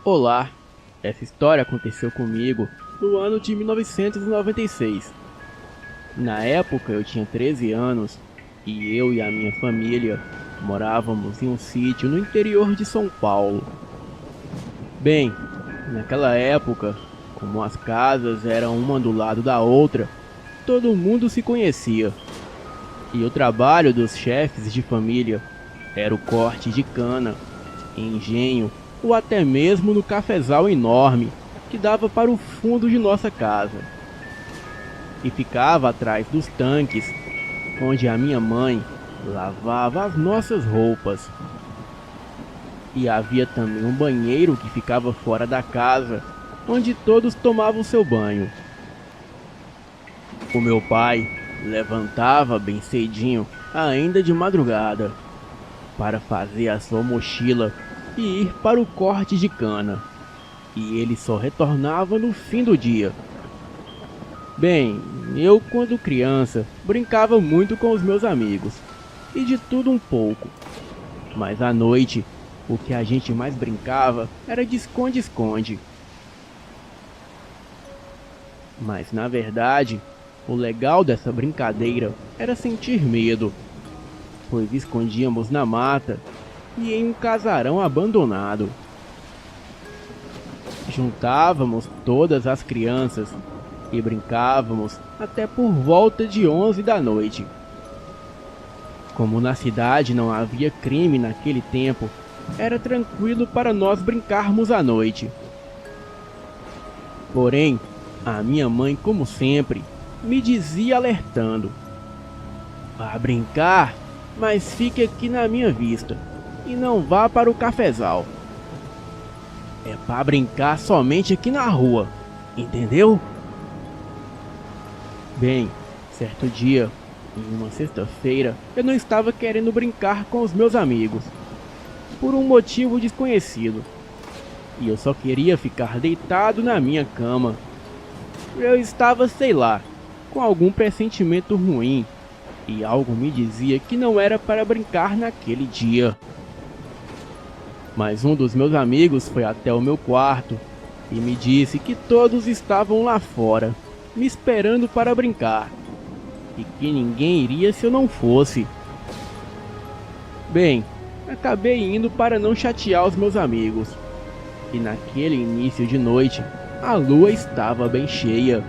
Olá, essa história aconteceu comigo no ano de 1996. Na época eu tinha 13 anos e eu e a minha família morávamos em um sítio no interior de São Paulo. Bem, naquela época, como as casas eram uma do lado da outra, todo mundo se conhecia. E o trabalho dos chefes de família era o corte de cana, engenho ou até mesmo no cafezal enorme que dava para o fundo de nossa casa e ficava atrás dos tanques onde a minha mãe lavava as nossas roupas. E havia também um banheiro que ficava fora da casa, onde todos tomavam seu banho. O meu pai levantava bem cedinho, ainda de madrugada, para fazer a sua mochila e ir para o corte de cana, e ele só retornava no fim do dia. Bem, eu quando criança brincava muito com os meus amigos, e de tudo um pouco, mas à noite o que a gente mais brincava era de esconde-esconde. Mas na verdade, o legal dessa brincadeira era sentir medo, pois escondíamos na mata e em um casarão abandonado. Juntávamos todas as crianças e brincávamos até por volta de 11 da noite. Como na cidade não havia crime naquele tempo, era tranquilo para nós brincarmos à noite. Porém, a minha mãe, como sempre, me dizia alertando: "Vá brincar, mas fique aqui na minha vista e não vá para o cafezal. É para brincar somente aqui na rua, entendeu?" Bem, certo dia, em uma sexta-feira, eu não estava querendo brincar com os meus amigos, por um motivo desconhecido, e eu só queria ficar deitado na minha cama. Eu estava, sei lá, com algum pressentimento ruim, e algo me dizia que não era para brincar naquele dia. Mas um dos meus amigos foi até o meu quarto e me disse que todos estavam lá fora, me esperando para brincar, e que ninguém iria se eu não fosse. Bem, acabei indo para não chatear os meus amigos, e naquele início de noite, a lua estava bem cheia.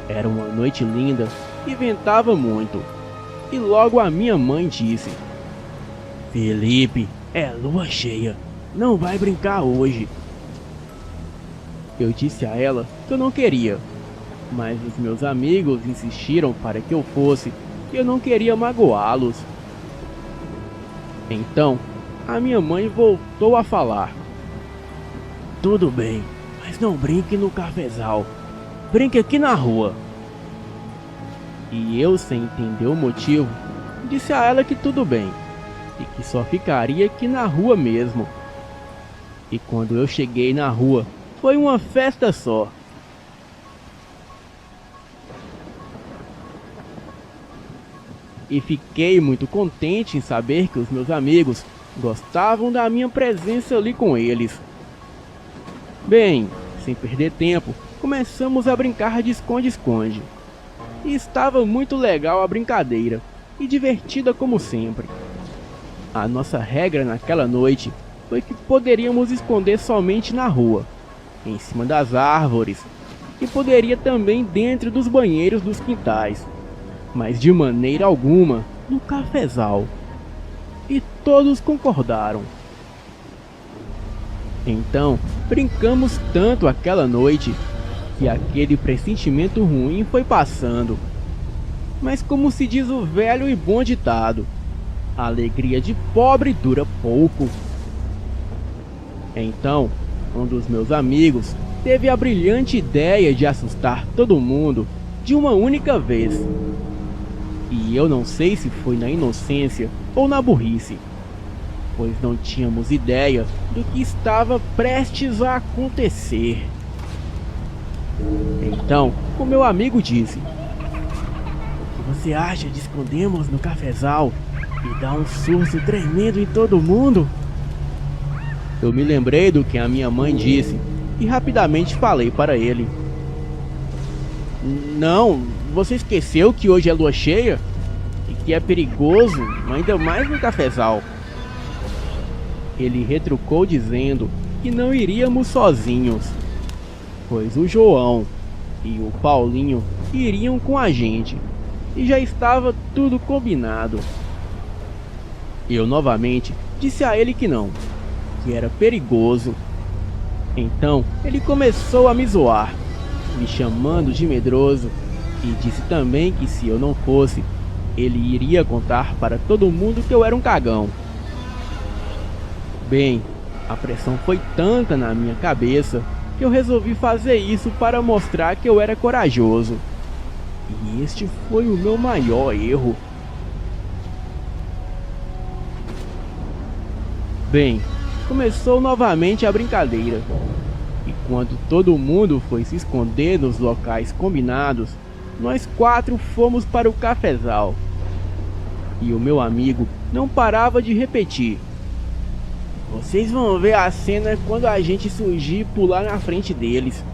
Era uma noite linda e ventava muito, e logo a minha mãe disse: "Felipe, é lua cheia, não vai brincar hoje." Eu disse a ela que eu não queria, mas os meus amigos insistiram para que eu fosse e eu não queria magoá-los. Então, a minha mãe voltou a falar: "Tudo bem, mas não brinque no cafezal, brinque aqui na rua." E eu, sem entender o motivo, disse a ela que tudo bem, e que só ficaria aqui na rua mesmo. E quando eu cheguei na rua, foi uma festa só. E fiquei muito contente em saber que os meus amigos gostavam da minha presença ali com eles. Bem, sem perder tempo, começamos a brincar de esconde-esconde. E estava muito legal a brincadeira, e divertida como sempre. A nossa regra naquela noite foi que poderíamos esconder somente na rua, em cima das árvores, e poderia também dentro dos banheiros dos quintais, mas de maneira alguma no cafezal. E todos concordaram. Então, brincamos tanto aquela noite que aquele pressentimento ruim foi passando. Mas como se diz o velho e bom ditado, a alegria de pobre dura pouco. Então, um dos meus amigos teve a brilhante ideia de assustar todo mundo de uma única vez. E eu não sei se foi na inocência ou na burrice, pois não tínhamos ideia do que estava prestes a acontecer. Então, o meu amigo disse: "O que você acha de escondermos no cafezal e dar um susto tremendo em todo mundo?" Eu me lembrei do que a minha mãe disse e rapidamente falei para ele: Não, você esqueceu que hoje é lua cheia? E que é perigoso, ainda mais no cafezal. Ele retrucou dizendo que não iríamos sozinhos, pois o João e o Paulinho iriam com a gente e já estava tudo combinado. Eu novamente disse a ele que não, que era perigoso. Então ele começou a me zoar, me chamando de medroso, e disse também que se eu não fosse, ele iria contar para todo mundo que eu era um cagão. Bem, a pressão foi tanta na minha cabeça que eu resolvi fazer isso para mostrar que eu era corajoso. E este foi o meu maior erro. Bem, começou novamente a brincadeira. E quando todo mundo foi se esconder nos locais combinados, nós 4 fomos para o cafezal. E o meu amigo não parava de repetir: Vocês vão ver a cena quando a gente surgir e pular na frente deles.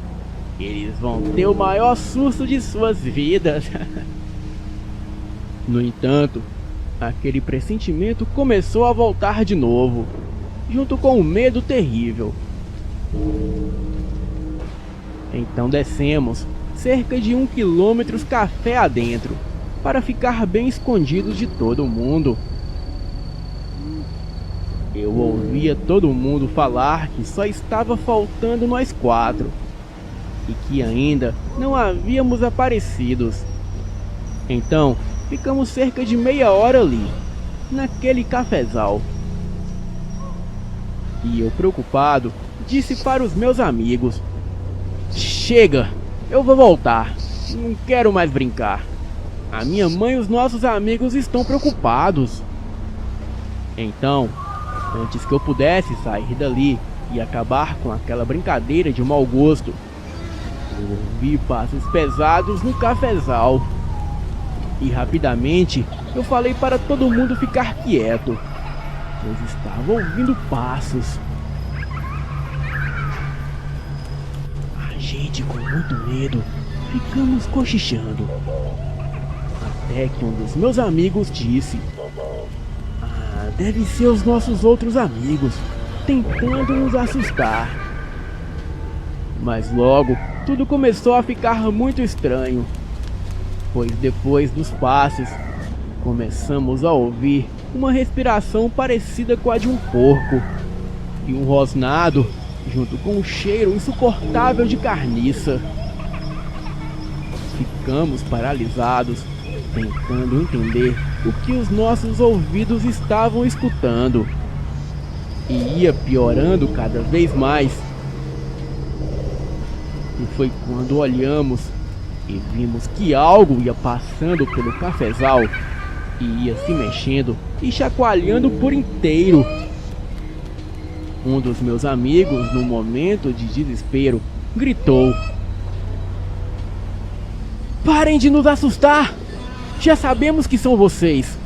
Eles vão ter o maior susto de suas vidas. No entanto, aquele pressentimento começou a voltar de novo, junto com um medo terrível. Então descemos cerca de 1 quilômetro café adentro, para ficar bem escondidos de todo mundo. Eu ouvia todo mundo falar que só estava faltando nós 4 e que ainda não havíamos aparecidos. Então ficamos cerca de meia hora ali, naquele cafezal. E eu, preocupado, disse para os meus amigos: Chega, eu vou voltar, não quero mais brincar. A minha mãe e os nossos amigos estão preocupados. Então, antes que eu pudesse sair dali e acabar com aquela brincadeira de mau gosto, eu ouvi passos pesados no cafezal. E rapidamente eu falei para todo mundo ficar quieto, pois estava ouvindo passos. A gente, com muito medo, ficamos cochichando, até que um dos meus amigos disse: Devem ser os nossos outros amigos, tentando nos assustar. Mas logo, tudo começou a ficar muito estranho, pois depois dos passos, começamos a ouvir uma respiração parecida com a de um porco, e um rosnado, junto com um cheiro insuportável de carniça. Ficamos paralisados, tentando entender o que os nossos ouvidos estavam escutando, e ia piorando cada vez mais. E foi quando olhamos e vimos que algo ia passando pelo cafezal e ia se mexendo e chacoalhando por inteiro. Um dos meus amigos, num momento de desespero, gritou: Parem de nos assustar! Já sabemos que são vocês!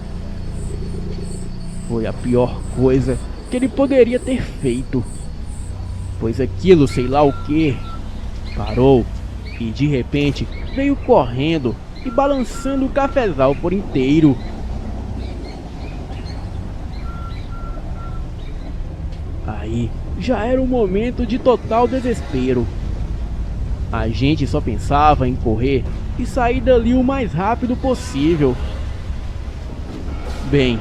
Foi a pior coisa que ele poderia ter feito, pois aquilo, sei lá o que, parou e de repente veio correndo e balançando o cafezal por inteiro. Aí já era um momento de total desespero. A gente só pensava em correr e sair dali o mais rápido possível. Bem,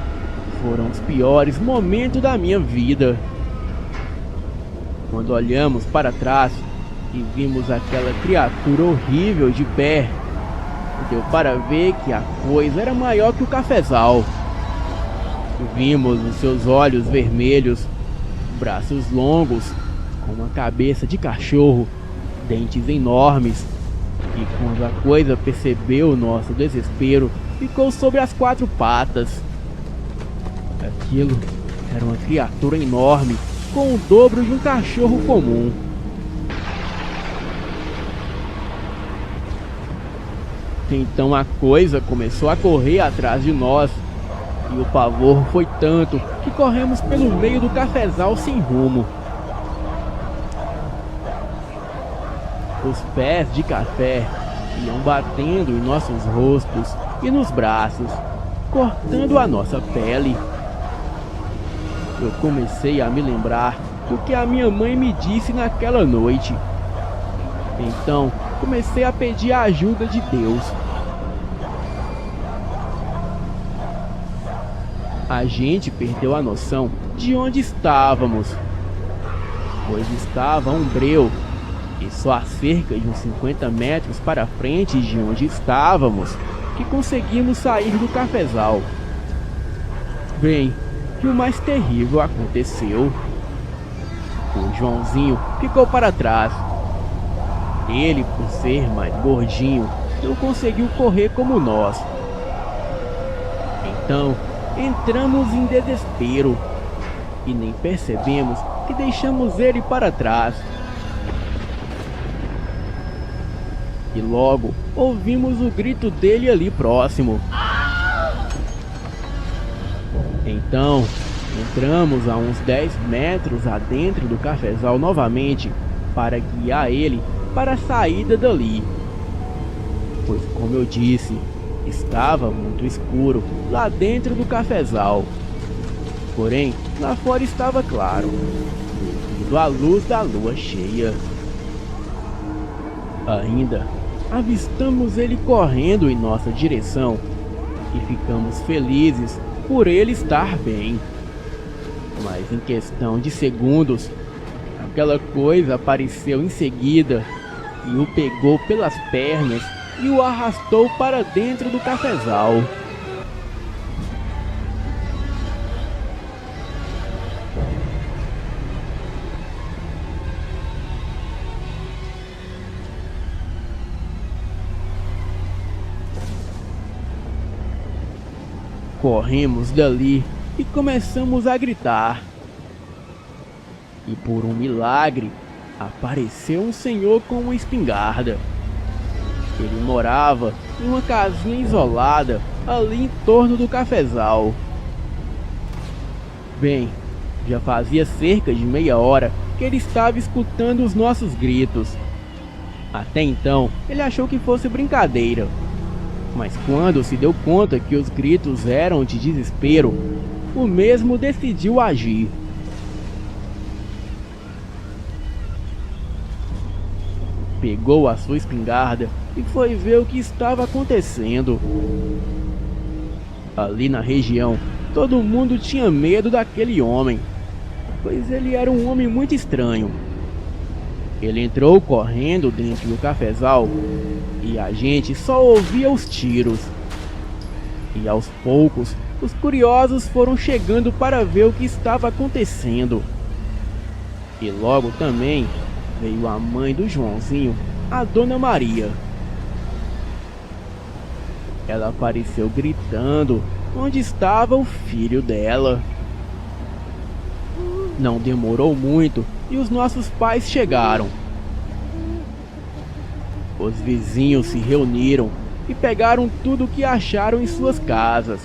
foram os piores momentos da minha vida. Quando olhamos para trás e vimos aquela criatura horrível de pé, deu para ver que a coisa era maior que o cafezal. Vimos os seus olhos vermelhos, braços longos, com uma cabeça de cachorro, dentes enormes. E quando a coisa percebeu o nosso desespero, ficou sobre as 4 patas. Aquilo era uma criatura enorme, com o dobro de um cachorro comum. Então a coisa começou a correr atrás de nós, e o pavor foi tanto que corremos pelo meio do cafezal sem rumo, Os pés de café iam batendo em nossos rostos e nos braços, cortando a nossa pele. Eu comecei a me lembrar do que a minha mãe me disse naquela noite. Então, comecei a pedir a ajuda de Deus. A gente perdeu a noção de onde estávamos, pois estava um breu, e só a cerca de uns 50 metros para frente de onde estávamos que conseguimos sair do cafezal. Bem, que o mais terrível aconteceu. O Joãozinho ficou para trás. Ele, por ser mais gordinho, não conseguiu correr como nós. Então, entramos em desespero e nem percebemos que deixamos ele para trás. E logo ouvimos o grito dele ali próximo. Então, entramos a uns 10 metros adentro do cafezal novamente para guiar ele para a saída dali. Pois, como eu disse, estava muito escuro lá dentro do cafezal. Porém, lá fora estava claro, devido à luz da lua cheia. Ainda avistamos ele correndo em nossa direção e ficamos felizes por ele estar bem. Mas em questão de segundos, aquela coisa apareceu em seguida e o pegou pelas pernas e o arrastou para dentro do cafezal. Corremos dali e começamos a gritar. E por um milagre, apareceu um senhor com uma espingarda. Ele morava em uma casinha isolada ali em torno do cafezal. Bem, já fazia cerca de meia hora que ele estava escutando os nossos gritos. Até então, ele achou que fosse brincadeira. Mas quando se deu conta que os gritos eram de desespero, o mesmo decidiu agir. Pegou a sua espingarda e foi ver o que estava acontecendo. Ali na região, todo mundo tinha medo daquele homem, pois ele era um homem muito estranho. Ele entrou correndo dentro do cafezal e a gente só ouvia os tiros. E aos poucos, os curiosos foram chegando para ver o que estava acontecendo. E logo também veio a mãe do Joãozinho, a Dona Maria. Ela apareceu gritando onde estava o filho dela. Não demorou muito e os nossos pais chegaram. Os vizinhos se reuniram e pegaram tudo o que acharam em suas casas,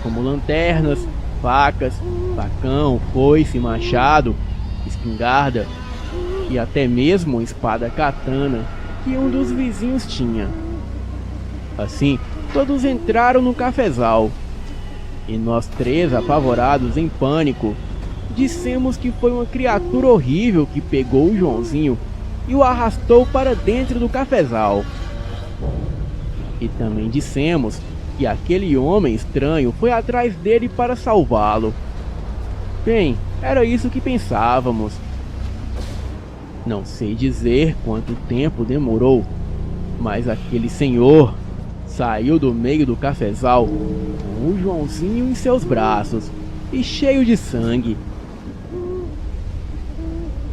como lanternas, facas, facão, foice, machado, espingarda e até mesmo uma espada katana que um dos vizinhos tinha. Assim, todos entraram no cafezal e nós três, apavorados em pânico, dissemos que foi uma criatura horrível que pegou o Joãozinho e o arrastou para dentro do cafezal. E também dissemos que aquele homem estranho foi atrás dele para salvá-lo. Bem, era isso que pensávamos. Não sei dizer quanto tempo demorou, mas aquele senhor saiu do meio do cafezal com o Joãozinho em seus braços e cheio de sangue.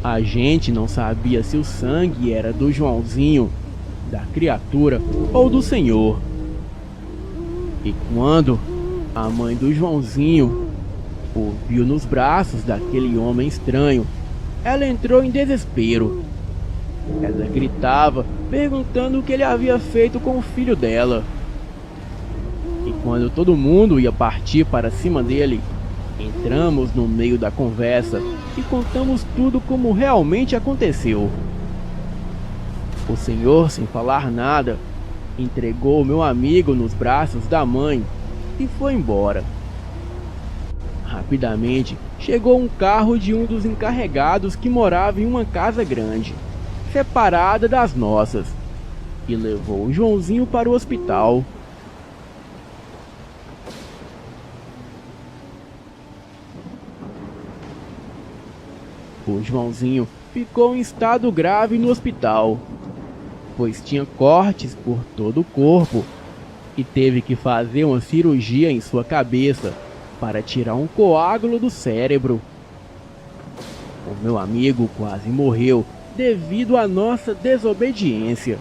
A gente não sabia se o sangue era do Joãozinho, da criatura ou do senhor. E quando a mãe do Joãozinho o viu nos braços daquele homem estranho, ela entrou em desespero. Ela gritava, perguntando o que ele havia feito com o filho dela. E quando todo mundo ia partir para cima dele, entramos no meio da conversa e contamos tudo como realmente aconteceu. O senhor, sem falar nada, entregou meu amigo nos braços da mãe e foi embora. Rapidamente chegou um carro de um dos encarregados que morava em uma casa grande, separada das nossas, e levou o Joãozinho para o hospital. O Joãozinho ficou em estado grave no hospital, pois tinha cortes por todo o corpo e teve que fazer uma cirurgia em sua cabeça para tirar um coágulo do cérebro. O meu amigo quase morreu devido à nossa desobediência.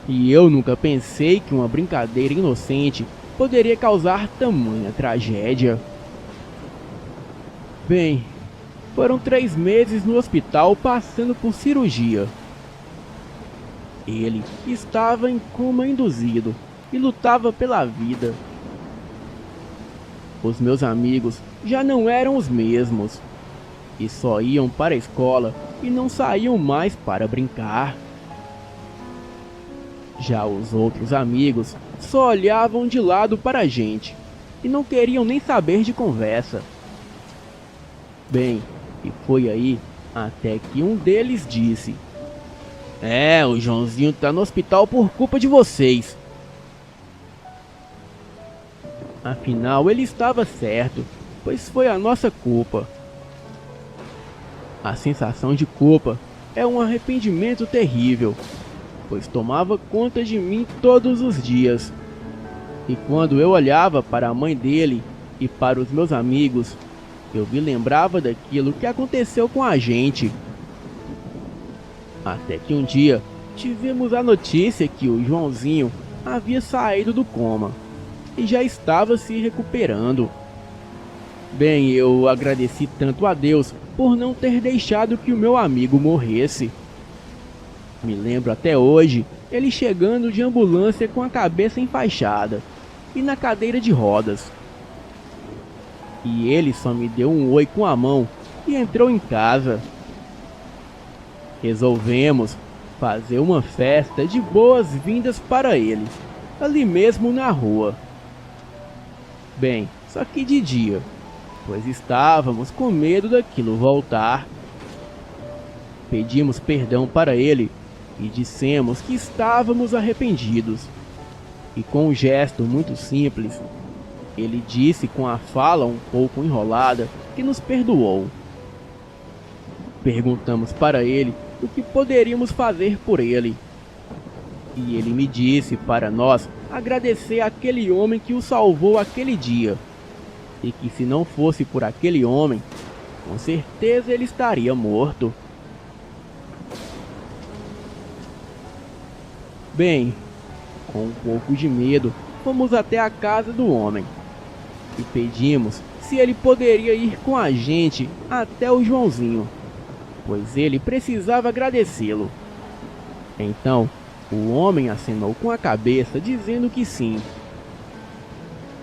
E eu nunca pensei que uma brincadeira inocente poderia causar tamanha tragédia. Bem, foram 3 meses no hospital passando por cirurgia. Ele estava em coma induzido e lutava pela vida. Os meus amigos já não eram os mesmos, e só iam para a escola e não saíam mais para brincar. Já os outros amigos só olhavam de lado para a gente e não queriam nem saber de conversa. Bem, e foi aí até que um deles disse: o Joãozinho tá no hospital por culpa de vocês. Afinal, ele estava certo, pois foi a nossa culpa. A sensação de culpa é um arrependimento terrível, pois tomava conta de mim todos os dias. E quando eu olhava para a mãe dele e para os meus amigos, eu me lembrava daquilo que aconteceu com a gente. Até que um dia tivemos a notícia que o Joãozinho havia saído do coma e já estava se recuperando. Bem, eu agradeci tanto a Deus por não ter deixado que o meu amigo morresse. Me lembro até hoje ele chegando de ambulância com a cabeça enfaixada e na cadeira de rodas. E ele só me deu um oi com a mão e entrou em casa. Resolvemos fazer uma festa de boas-vindas para ele, ali mesmo na rua. Bem, só que de dia, pois estávamos com medo daquilo voltar. Pedimos perdão para ele e dissemos que estávamos arrependidos. E com um gesto muito simples, ele disse com a fala um pouco enrolada que nos perdoou. Perguntamos para ele o que poderíamos fazer por ele. E ele me disse para nós agradecer àquele homem que o salvou aquele dia. E que se não fosse por aquele homem, com certeza ele estaria morto. Bem, com um pouco de medo, fomos até a casa do homem e pedimos se ele poderia ir com a gente até o Joãozinho, pois ele precisava agradecê-lo. Então, o homem acenou com a cabeça dizendo que sim.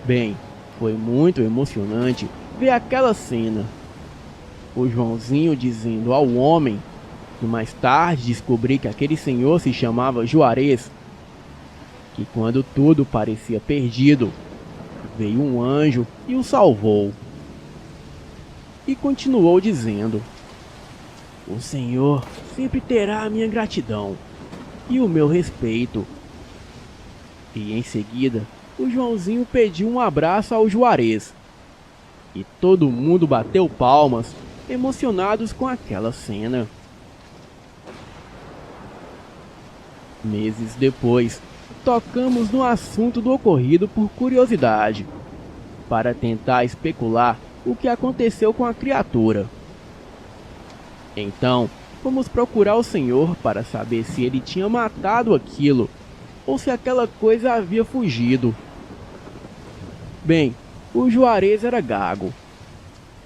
Bem, foi muito emocionante ver aquela cena. O Joãozinho dizendo ao homem, que mais tarde descobri que aquele senhor se chamava Juarez, que quando tudo parecia perdido, veio um anjo e o salvou. E continuou dizendo: o Senhor sempre terá a minha gratidão e o meu respeito. E em seguida, o Joãozinho pediu um abraço ao Juarez. E todo mundo bateu palmas, emocionados com aquela cena. Meses depois, tocamos no assunto do ocorrido por curiosidade, para tentar especular o que aconteceu com a criatura. Então, fomos procurar o senhor para saber se ele tinha matado aquilo, ou se aquela coisa havia fugido. Bem, o Juarez era gago,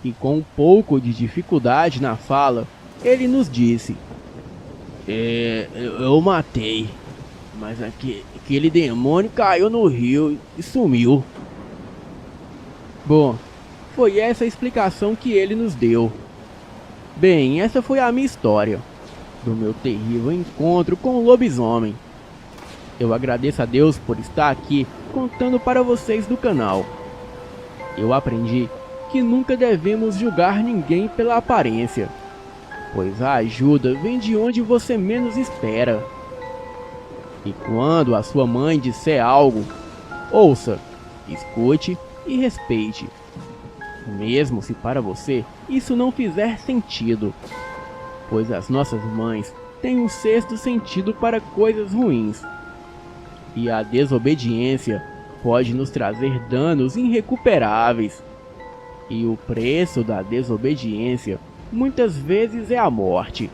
e com um pouco de dificuldade na fala, ele nos disse: eu matei, mas aquele demônio caiu no rio e sumiu. Bom, foi essa a explicação que ele nos deu. Bem, essa foi a minha história. do meu terrível encontro com o lobisomem. Eu agradeço a Deus por estar aqui contando para vocês do canal. Eu aprendi que nunca devemos julgar ninguém pela aparência, pois a ajuda vem de onde você menos espera. E quando a sua mãe disser algo, ouça, escute e respeite, mesmo se para você isso não fizer sentido, pois as nossas mães têm um sexto sentido para coisas ruins, e a desobediência pode nos trazer danos irrecuperáveis, e o preço da desobediência muitas vezes é a morte.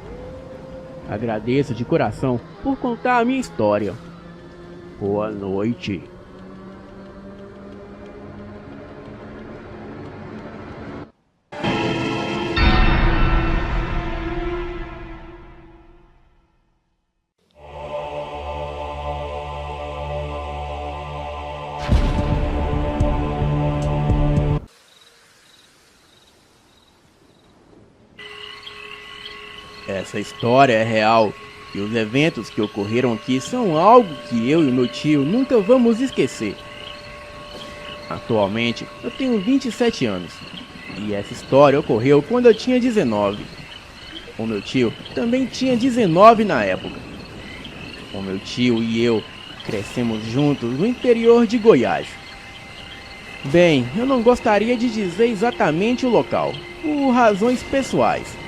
Agradeço de coração por contar a minha história. Boa noite. Essa história é real, e os eventos que ocorreram aqui são algo que eu e meu tio nunca vamos esquecer. Atualmente, eu tenho 27 anos, e essa história ocorreu quando eu tinha 19. O meu tio também tinha 19 na época. O meu tio e eu crescemos juntos no interior de Goiás. Bem, eu não gostaria de dizer exatamente o local, por razões pessoais.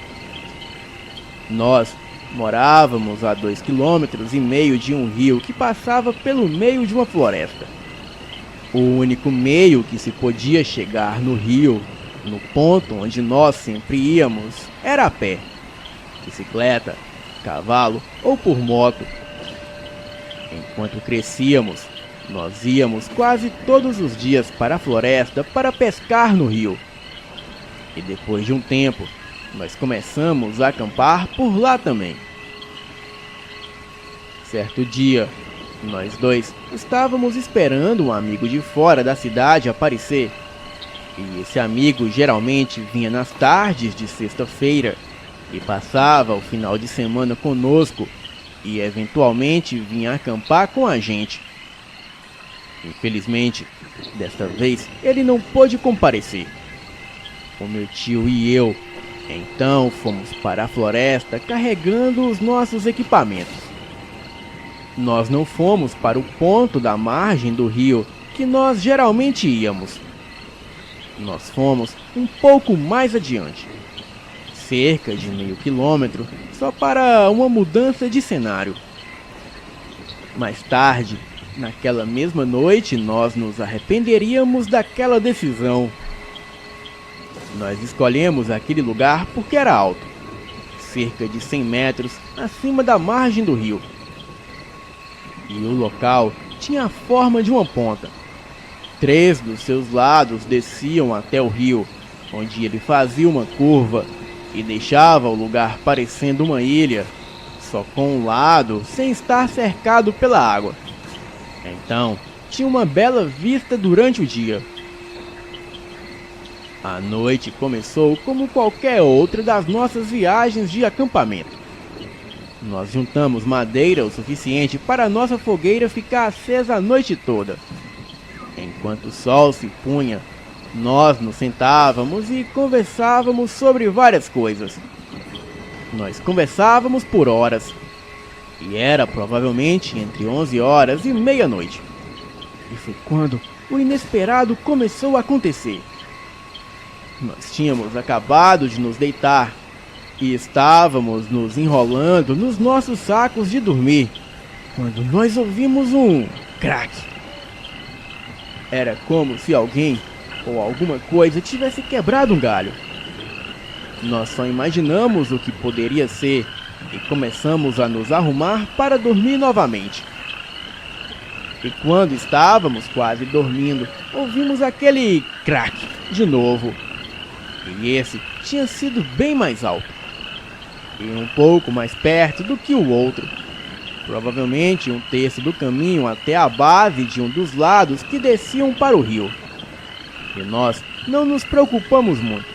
Nós morávamos a 2,5 km de um rio que passava pelo meio de uma floresta. O único meio que se podia chegar no rio, no ponto onde nós sempre íamos, era a pé, bicicleta, cavalo ou por moto. Enquanto crescíamos, nós íamos quase todos os dias para a floresta para pescar no rio. E depois de um tempo, nós começamos a acampar por lá também. Certo dia, nós dois estávamos esperando um amigo de fora da cidade aparecer. E esse amigo geralmente vinha nas tardes de sexta-feira e passava o final de semana conosco e eventualmente vinha acampar com a gente. Infelizmente, desta vez ele não pôde comparecer. O meu tio e eu então fomos para a floresta carregando os nossos equipamentos. Nós não fomos para o ponto da margem do rio que nós geralmente íamos. Nós fomos um pouco mais adiante, cerca de meio quilômetro, só para uma mudança de cenário. Mais tarde, naquela mesma noite, nós nos arrependeríamos daquela decisão. Nós escolhemos aquele lugar porque era alto, cerca de 100 metros acima da margem do rio. E o local tinha a forma de uma ponta. 3 dos seus lados desciam até o rio, onde ele fazia uma curva e deixava o lugar parecendo uma ilha, só com um lado sem estar cercado pela água. Então, tinha uma bela vista durante o dia. A noite começou como qualquer outra das nossas viagens de acampamento. Nós juntamos madeira o suficiente para a nossa fogueira ficar acesa a noite toda. Enquanto o sol se punha, nós nos sentávamos e conversávamos sobre várias coisas. Nós conversávamos por horas, e era provavelmente entre 11 horas e meia-noite. E foi quando o inesperado começou a acontecer. Nós tínhamos acabado de nos deitar e estávamos nos enrolando nos nossos sacos de dormir, quando nós ouvimos um crack. Era como se alguém ou alguma coisa tivesse quebrado um galho. Nós só imaginamos o que poderia ser e começamos a nos arrumar para dormir novamente. E quando estávamos quase dormindo, ouvimos aquele crack de novo. E esse tinha sido bem mais alto, e um pouco mais perto do que o outro, provavelmente 1/3 do caminho até a base de um dos lados que desciam para o rio. E nós não nos preocupamos muito.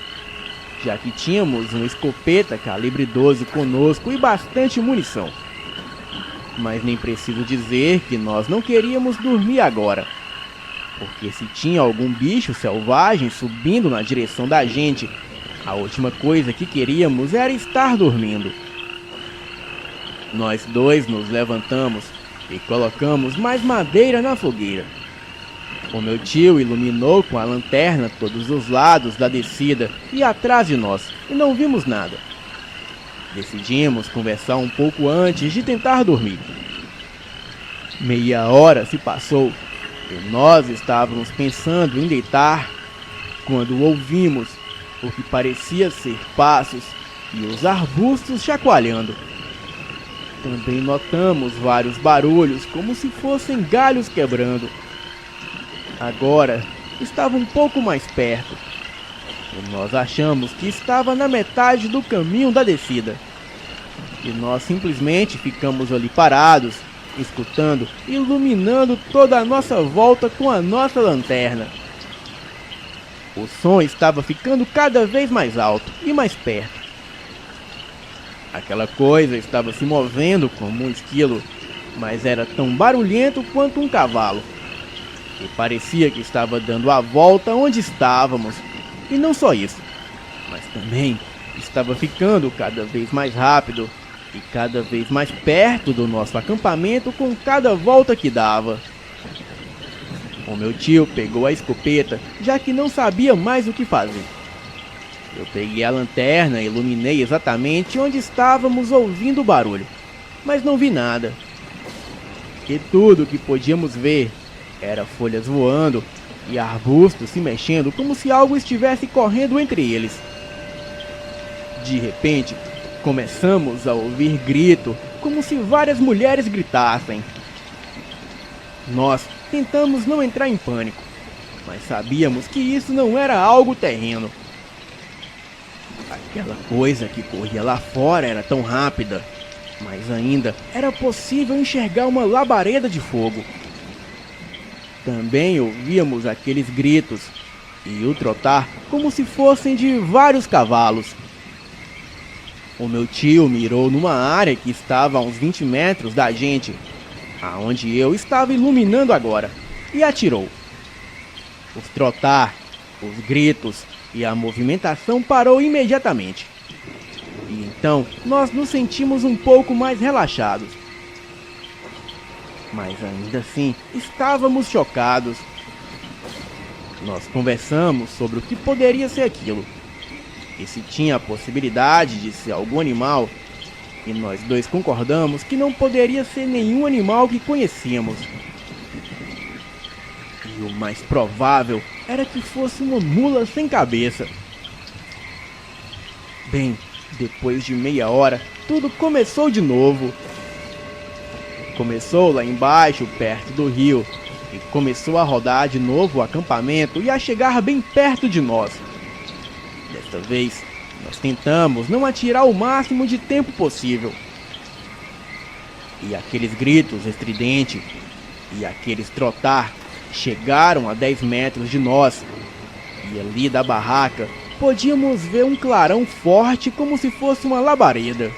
já que tínhamos uma escopeta calibre 12 conosco e bastante munição. Mas nem preciso dizer que nós não queríamos dormir agora, porque se tinha algum bicho selvagem subindo na direção da gente, a última coisa que queríamos era estar dormindo. Nós dois nos levantamos e colocamos mais madeira na fogueira. O meu tio iluminou com a lanterna todos os lados da descida e atrás de nós, e não vimos nada. Decidimos conversar um pouco antes de tentar dormir. Meia hora se passou e nós estávamos pensando em deitar quando ouvimos o que parecia ser passos e os arbustos chacoalhando. Também notamos vários barulhos como se fossem galhos quebrando. Agora estava um pouco mais perto e nós achamos que estava na metade do caminho da descida. E nós simplesmente ficamos ali parados, escutando e iluminando toda a nossa volta com a nossa lanterna. O som estava ficando cada vez mais alto e mais perto. Aquela coisa estava se movendo como um esquilo, mas era tão barulhento quanto um cavalo. E parecia que estava dando a volta onde estávamos. E não só isso, mas também estava ficando cada vez mais rápido e cada vez mais perto do nosso acampamento com cada volta que dava. O meu tio pegou a escopeta, já que não sabia mais o que fazer. Eu peguei a lanterna e iluminei exatamente onde estávamos ouvindo o barulho, mas não vi nada. E tudo que podíamos ver era folhas voando e arbustos se mexendo como se algo estivesse correndo entre eles. De repente, começamos a ouvir grito, como se várias mulheres gritassem. Nós tentamos não entrar em pânico, mas sabíamos que isso não era algo terreno. Aquela coisa que corria lá fora era tão rápida, mas ainda era possível enxergar uma labareda de fogo. Também ouvíamos aqueles gritos e o trotar como se fossem de vários cavalos. O meu tio mirou numa área que estava a uns 20 metros da gente, aonde eu estava iluminando agora, e atirou. O trotar, os gritos e a movimentação parou imediatamente. E então nós nos sentimos um pouco mais relaxados. Mas ainda assim estávamos chocados. Nós conversamos sobre o que poderia ser aquilo, e se tinha a possibilidade de ser algum animal, e nós dois concordamos que não poderia ser nenhum animal que conhecíamos. E o mais provável era que fosse uma mula sem cabeça. Bem, depois de meia hora, tudo começou de novo. Começou lá embaixo, perto do rio, e começou a rodar de novo o acampamento e a chegar bem perto de nós. Desta vez, nós tentamos não atirar o máximo de tempo possível. E aqueles gritos estridentes e aqueles trotar chegaram a 10 metros de nós, e ali da barraca podíamos ver um clarão forte como se fosse uma labareda.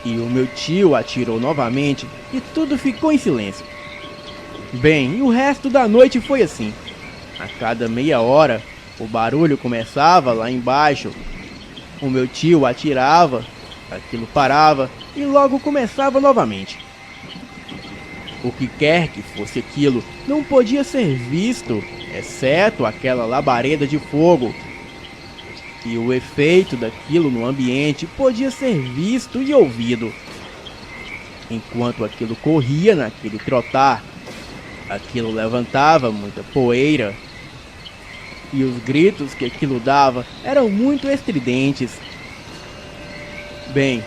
E o meu tio atirou novamente e tudo ficou em silêncio. Bem, e o resto da noite foi assim. A cada meia hora, o barulho começava lá embaixo. O meu tio atirava, aquilo parava e logo começava novamente. O que quer que fosse aquilo não podia ser visto, exceto aquela labareda de fogo. E o efeito daquilo no ambiente podia ser visto e ouvido. Enquanto aquilo corria naquele trotar, aquilo levantava muita poeira. E os gritos que aquilo dava eram muito estridentes. Bem,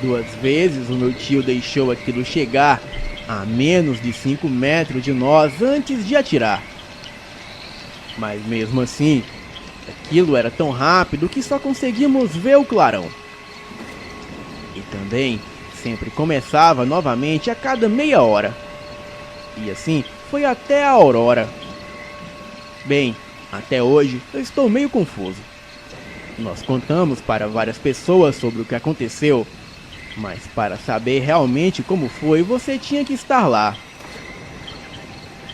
2 vezes o meu tio deixou aquilo chegar a menos de 5 metros de nós antes de atirar. Mas mesmo assim, aquilo era tão rápido que só conseguimos ver o clarão. E também sempre começava novamente a cada meia hora. E assim foi até a aurora. Bem, até hoje eu estou meio confuso. Nós contamos para várias pessoas sobre o que aconteceu, mas para saber realmente como foi, você tinha que estar lá.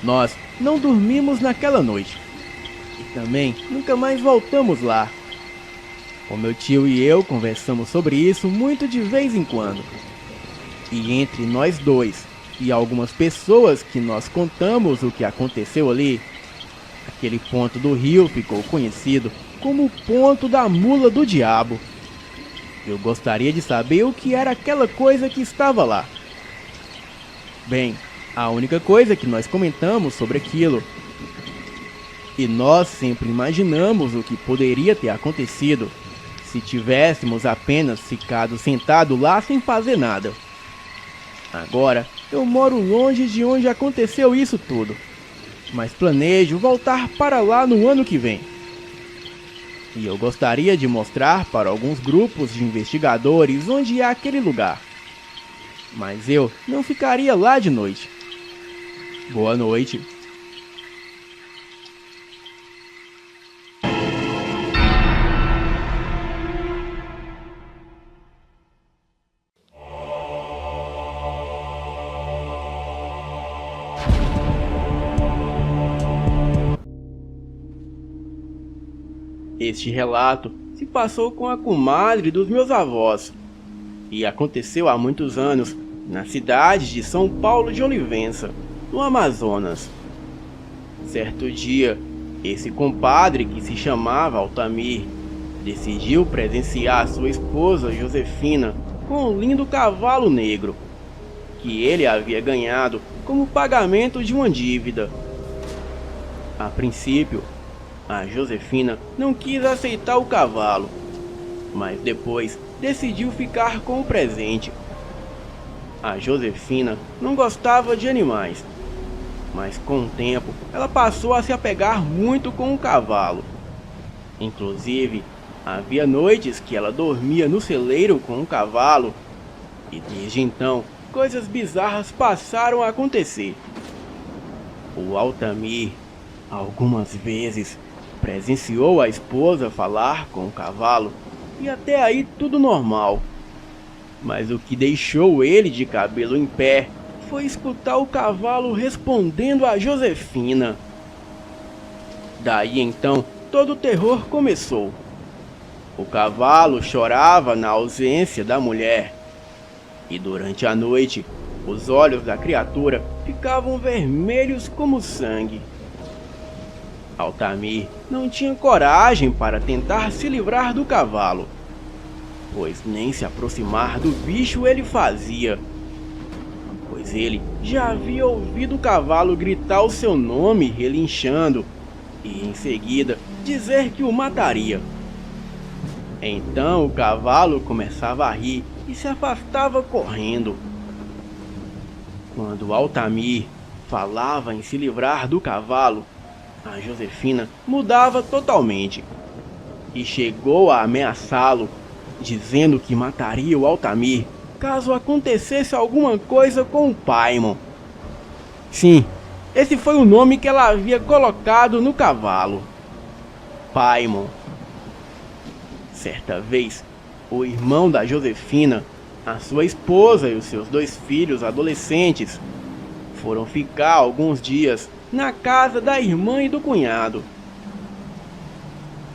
Nós não dormimos naquela noite e também nunca mais voltamos lá. O meu tio e eu conversamos sobre isso muito de vez em quando. E entre nós dois e algumas pessoas que nós contamos o que aconteceu ali, aquele ponto do rio ficou conhecido como o ponto da mula do diabo. Eu gostaria de saber o que era aquela coisa que estava lá. Bem, a única coisa que nós comentamos sobre aquilo. E nós sempre imaginamos o que poderia ter acontecido se tivéssemos apenas ficado sentado lá sem fazer nada. Agora, eu moro longe de onde aconteceu isso tudo, mas planejo voltar para lá no ano que vem. E eu gostaria de mostrar para alguns grupos de investigadores onde é aquele lugar. Mas eu não ficaria lá de noite. Boa noite. Este relato se passou com a comadre dos meus avós e aconteceu há muitos anos na cidade de São Paulo de Olivença, no Amazonas. Certo dia, esse compadre, que se chamava Altamir, decidiu presentear sua esposa Josefina com um lindo cavalo negro que ele havia ganhado como pagamento de uma dívida. A princípio, a Josefina não quis aceitar o cavalo, mas depois decidiu ficar com o presente. A Josefina não gostava de animais, mas com o tempo ela passou a se apegar muito com o cavalo. Inclusive, havia noites que ela dormia no celeiro com o cavalo, e desde então coisas bizarras passaram a acontecer. O Altamir, algumas vezes, presenciou a esposa falar com o cavalo e até aí tudo normal. Mas o que deixou ele de cabelo em pé foi escutar o cavalo respondendo a Josefina. Daí então todo o terror começou. O cavalo chorava na ausência da mulher e durante a noite os olhos da criatura ficavam vermelhos como sangue. Altamir não tinha coragem para tentar se livrar do cavalo, pois nem se aproximar do bicho ele fazia, pois ele já havia ouvido o cavalo gritar o seu nome relinchando e em seguida dizer que o mataria. Então o cavalo começava a rir e se afastava correndo. Quando Altamir falava em se livrar do cavalo, a Josefina mudava totalmente e chegou a ameaçá-lo, dizendo que mataria o Altamir caso acontecesse alguma coisa com o Paimon. Sim, esse foi o nome que ela havia colocado no cavalo, Paimon. Certa vez, o irmão da Josefina, a sua esposa e os seus 2 filhos adolescentes foram ficar alguns dias na casa da irmã e do cunhado.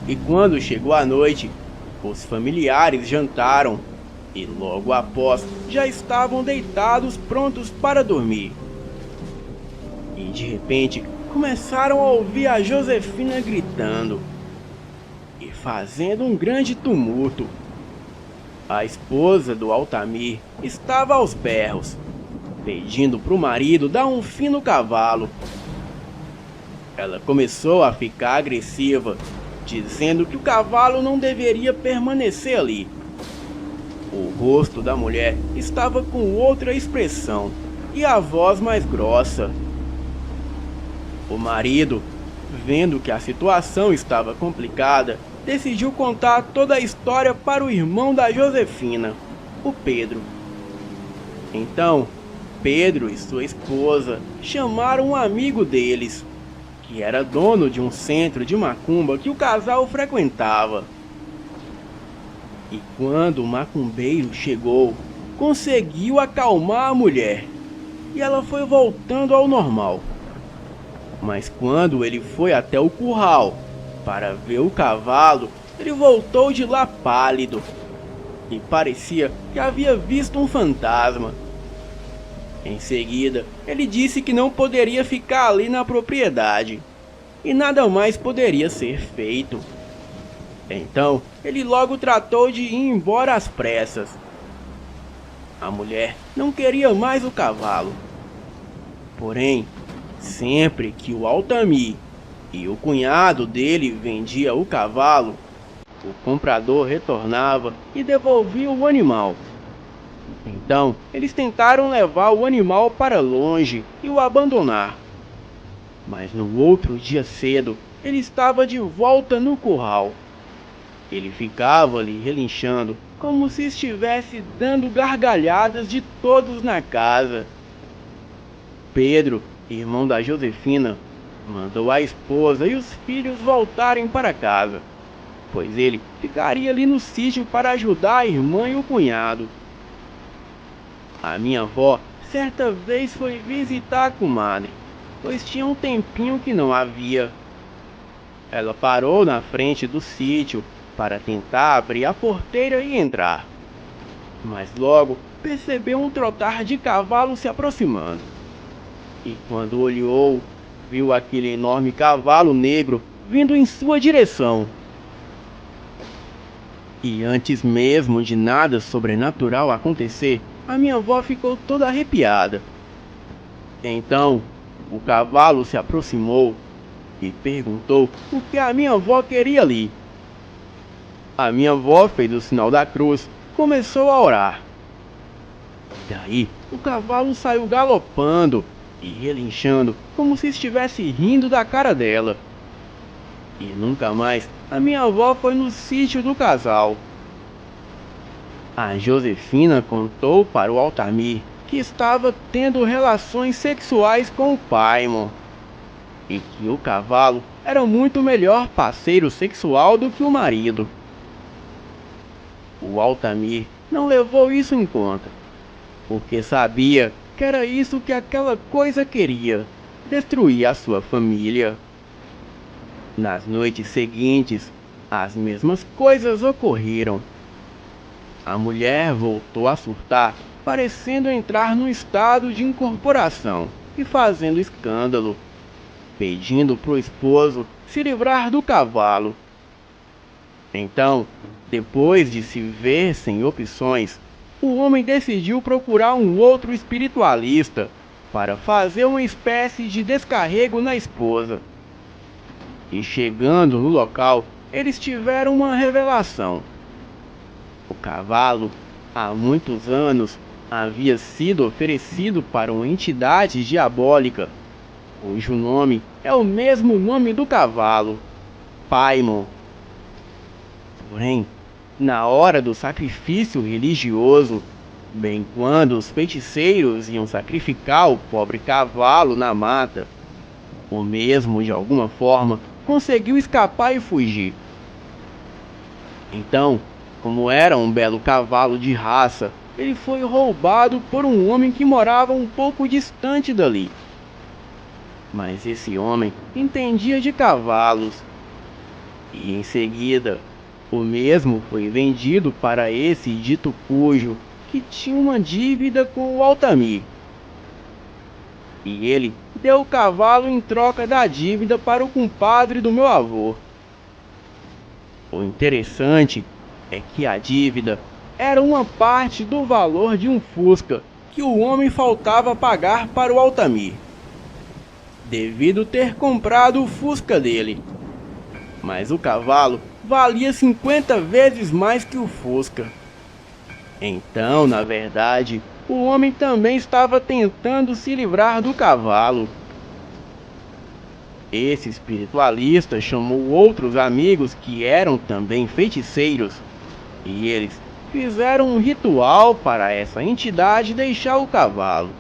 E quando chegou a noite, os familiares jantaram e logo após já estavam deitados prontos para dormir. E de repente começaram a ouvir a Josefina gritando e fazendo um grande tumulto. A esposa do Altamir estava aos berros, pedindo para o marido dar um fim no cavalo. Ela começou a ficar agressiva, dizendo que o cavalo não deveria permanecer ali. O rosto da mulher estava com outra expressão e a voz mais grossa. O marido, vendo que a situação estava complicada, decidiu contar toda a história para o irmão da Josefina, o Pedro. Então, Pedro e sua esposa chamaram um amigo deles, que era dono de um centro de macumba que o casal frequentava. E quando o macumbeiro chegou, conseguiu acalmar a mulher e ela foi voltando ao normal. Mas quando ele foi até o curral para ver o cavalo, ele voltou de lá pálido e parecia que havia visto um fantasma. Em seguida, ele disse que não poderia ficar ali na propriedade e nada mais poderia ser feito. Então, ele logo tratou de ir embora às pressas. A mulher não queria mais o cavalo. Porém, sempre que o Altamir e o cunhado dele vendia o cavalo, o comprador retornava e devolvia o animal. Então, eles tentaram levar o animal para longe e o abandonar. Mas no outro dia cedo, ele estava de volta no curral. Ele ficava ali relinchando, como se estivesse dando gargalhadas de todos na casa. Pedro, irmão da Josefina, mandou a esposa e os filhos voltarem para casa, pois ele ficaria ali no sítio para ajudar a irmã e o cunhado. A minha avó certa vez foi visitar a comadre, pois tinha um tempinho que não a via. Ela parou na frente do sítio para tentar abrir a porteira e entrar, mas logo percebeu um trotar de cavalo se aproximando. E quando olhou, viu aquele enorme cavalo negro vindo em sua direção. E antes mesmo de nada sobrenatural acontecer, a minha avó ficou toda arrepiada. Então, o cavalo se aproximou e perguntou o que a minha avó queria ali. A minha avó fez o sinal da cruz, começou a orar. Daí, o cavalo saiu galopando e relinchando, como se estivesse rindo da cara dela. E nunca mais a minha avó foi no sítio do casal. A Josefina contou para o Altamir que estava tendo relações sexuais com o Paimon e que o cavalo era muito melhor parceiro sexual do que o marido. O Altamir não levou isso em conta, porque sabia que era isso que aquela coisa queria, destruir a sua família. Nas noites seguintes, as mesmas coisas ocorreram. A mulher voltou a surtar, parecendo entrar num estado de incorporação e fazendo escândalo, pedindo pro esposo se livrar do cavalo. Então, depois de se ver sem opções, o homem decidiu procurar um outro espiritualista para fazer uma espécie de descarrego na esposa. E chegando no local, eles tiveram uma revelação. O cavalo, há muitos anos, havia sido oferecido para uma entidade diabólica, cujo nome é o mesmo nome do cavalo, Paimon. Porém, na hora do sacrifício religioso, bem quando os feiticeiros iam sacrificar o pobre cavalo na mata, o mesmo, de alguma forma, conseguiu escapar e fugir. Então, como era um belo cavalo de raça, ele foi roubado por um homem que morava um pouco distante dali. Mas esse homem entendia de cavalos. E em seguida, o mesmo foi vendido para esse dito cujo, que tinha uma dívida com o Altamir. E ele deu o cavalo em troca da dívida para o compadre do meu avô. O interessante é que a dívida era uma parte do valor de um Fusca que o homem faltava pagar para o Altamir, devido ter comprado o Fusca dele. Mas o cavalo valia 50 vezes mais que o Fusca. Então, na verdade, o homem também estava tentando se livrar do cavalo. Esse espiritualista chamou outros amigos que eram também feiticeiros, e eles fizeram um ritual para essa entidade deixar o cavalo.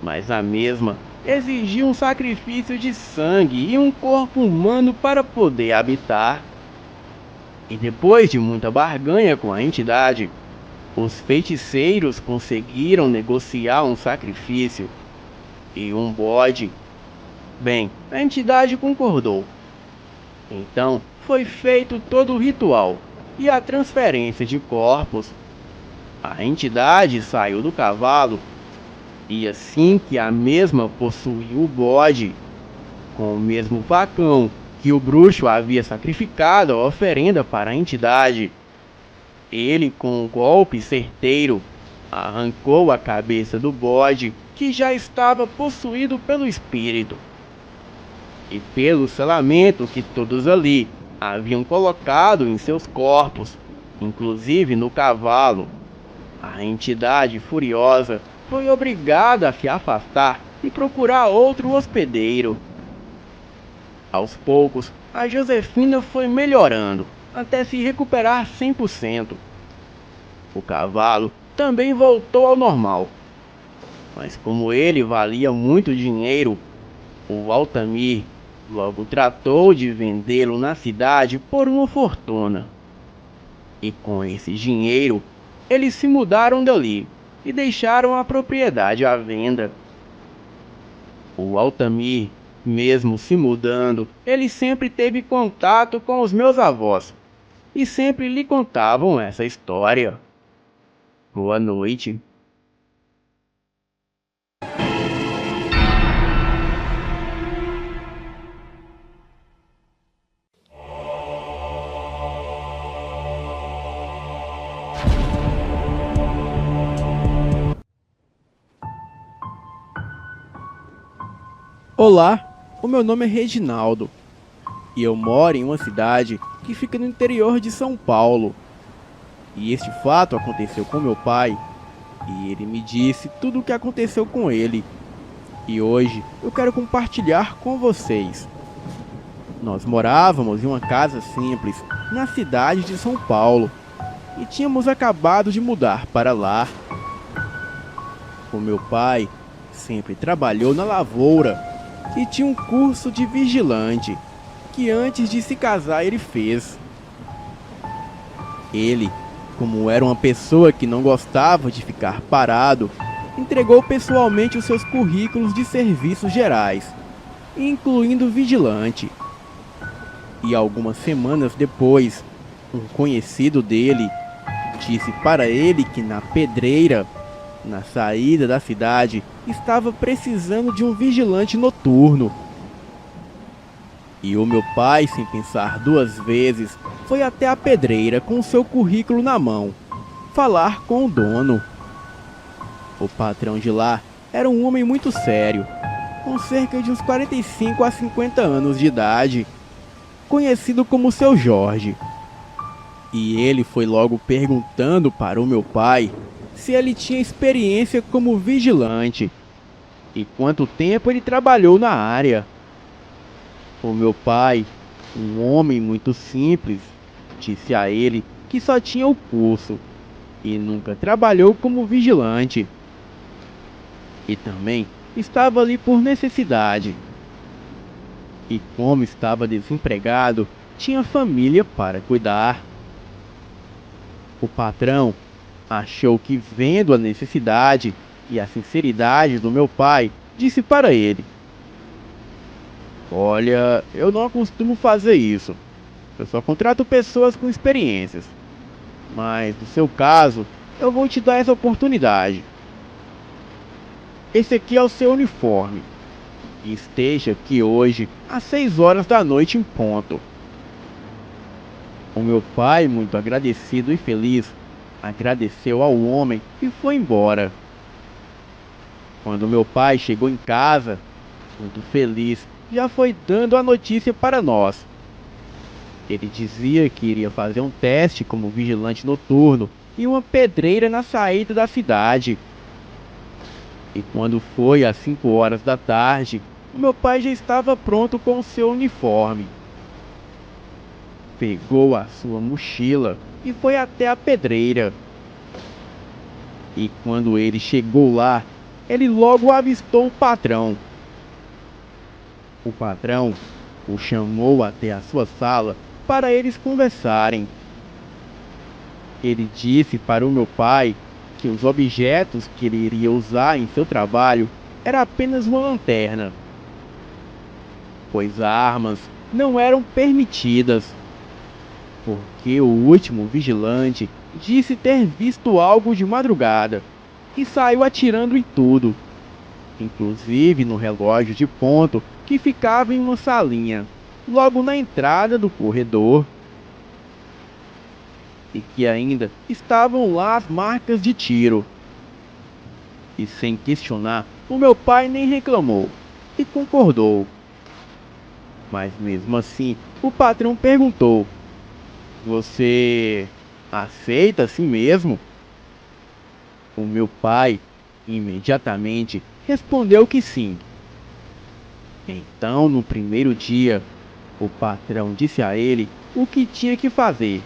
Mas a mesma exigia um sacrifício de sangue e um corpo humano para poder habitar. E depois de muita barganha com a entidade, os feiticeiros conseguiram negociar um sacrifício e um bode. Bem, a entidade concordou. Então foi feito todo o ritual e a transferência de corpos. A entidade saiu do cavalo e assim que a mesma possuiu o bode, com o mesmo facão que o bruxo havia sacrificado a oferenda para a entidade, ele com um golpe certeiro arrancou a cabeça do bode que já estava possuído pelo espírito. E pelo selamento que todos ali haviam colocado em seus corpos, inclusive no cavalo, a entidade furiosa foi obrigada a se afastar e procurar outro hospedeiro. Aos poucos, a Josefina foi melhorando até se recuperar 100%. O cavalo também voltou ao normal, mas como ele valia muito dinheiro, o Altamir logo tratou de vendê-lo na cidade por uma fortuna. E com esse dinheiro, eles se mudaram dali e deixaram a propriedade à venda. O Altamir, mesmo se mudando, ele sempre teve contato com os meus avós e sempre lhe contavam essa história. Boa noite. Olá, o meu nome é Reginaldo e eu moro em uma cidade que fica no interior de São Paulo. E este fato aconteceu com meu pai e ele me disse tudo o que aconteceu com ele. E hoje eu quero compartilhar com vocês. Nós morávamos em uma casa simples na cidade de São Paulo e tínhamos acabado de mudar para lá. O meu pai sempre trabalhou na lavoura e tinha um curso de vigilante que antes de se casar ele fez. Ele, como era uma pessoa que não gostava de ficar parado, entregou pessoalmente os seus currículos de serviços gerais, incluindo vigilante. E algumas semanas depois, um conhecido dele disse para ele que na pedreira, na saída da cidade, estava precisando de um vigilante noturno. E o meu pai, sem pensar duas vezes, foi até a pedreira com seu currículo na mão, falar com o dono. O patrão de lá era um homem muito sério, com cerca de uns 45 a 50 anos de idade, conhecido como Seu Jorge. E ele foi logo perguntando para o meu pai se ele tinha experiência como vigilante e quanto tempo ele trabalhou na área. O meu pai, um homem muito simples, disse a ele que só tinha o curso e nunca trabalhou como vigilante. E também estava ali por necessidade. E como estava desempregado, tinha família para cuidar. O patrão achou que, vendo a necessidade e a sinceridade do meu pai, disse para ele: "Olha, eu não costumo fazer isso. Eu só contrato pessoas com experiências. Mas, no seu caso, eu vou te dar essa oportunidade. Esse aqui é o seu uniforme. E esteja aqui hoje às 6 horas da noite em ponto." O meu pai, muito agradecido e feliz, agradeceu ao homem e foi embora. Quando meu pai chegou em casa, muito feliz, já foi dando a notícia para nós. Ele dizia que iria fazer um teste como vigilante noturno em uma pedreira na saída da cidade. E quando foi às 5 horas da tarde, o meu pai já estava pronto com o seu uniforme. Pegou a sua mochila e foi até a pedreira. E quando ele chegou lá, ele logo avistou o patrão. O patrão o chamou até a sua sala para eles conversarem. Ele disse para o meu pai que os objetos que ele iria usar em seu trabalho era apenas uma lanterna, pois armas não eram permitidas, porque o último vigilante disse ter visto algo de madrugada e saiu atirando em tudo, inclusive no relógio de ponto que ficava em uma salinha logo na entrada do corredor, e que ainda estavam lá as marcas de tiro. E sem questionar, o meu pai nem reclamou e concordou. Mas mesmo assim, o patrão perguntou: "Você aceita assim mesmo?" O meu pai imediatamente respondeu que sim. Então, no primeiro dia, o patrão disse a ele o que tinha que fazer.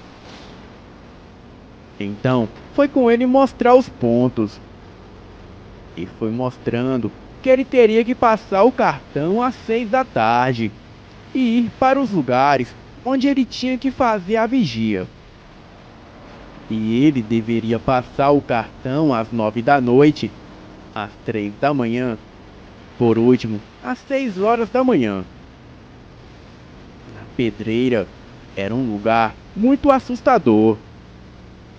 Então, foi com ele mostrar os pontos. E foi mostrando que ele teria que passar o cartão às 6 da tarde e ir para os lugares onde ele tinha que fazer a vigia. E ele deveria passar o cartão às 9 da noite, às 3 da manhã, por último, às 6 horas da manhã. A pedreira era um lugar muito assustador.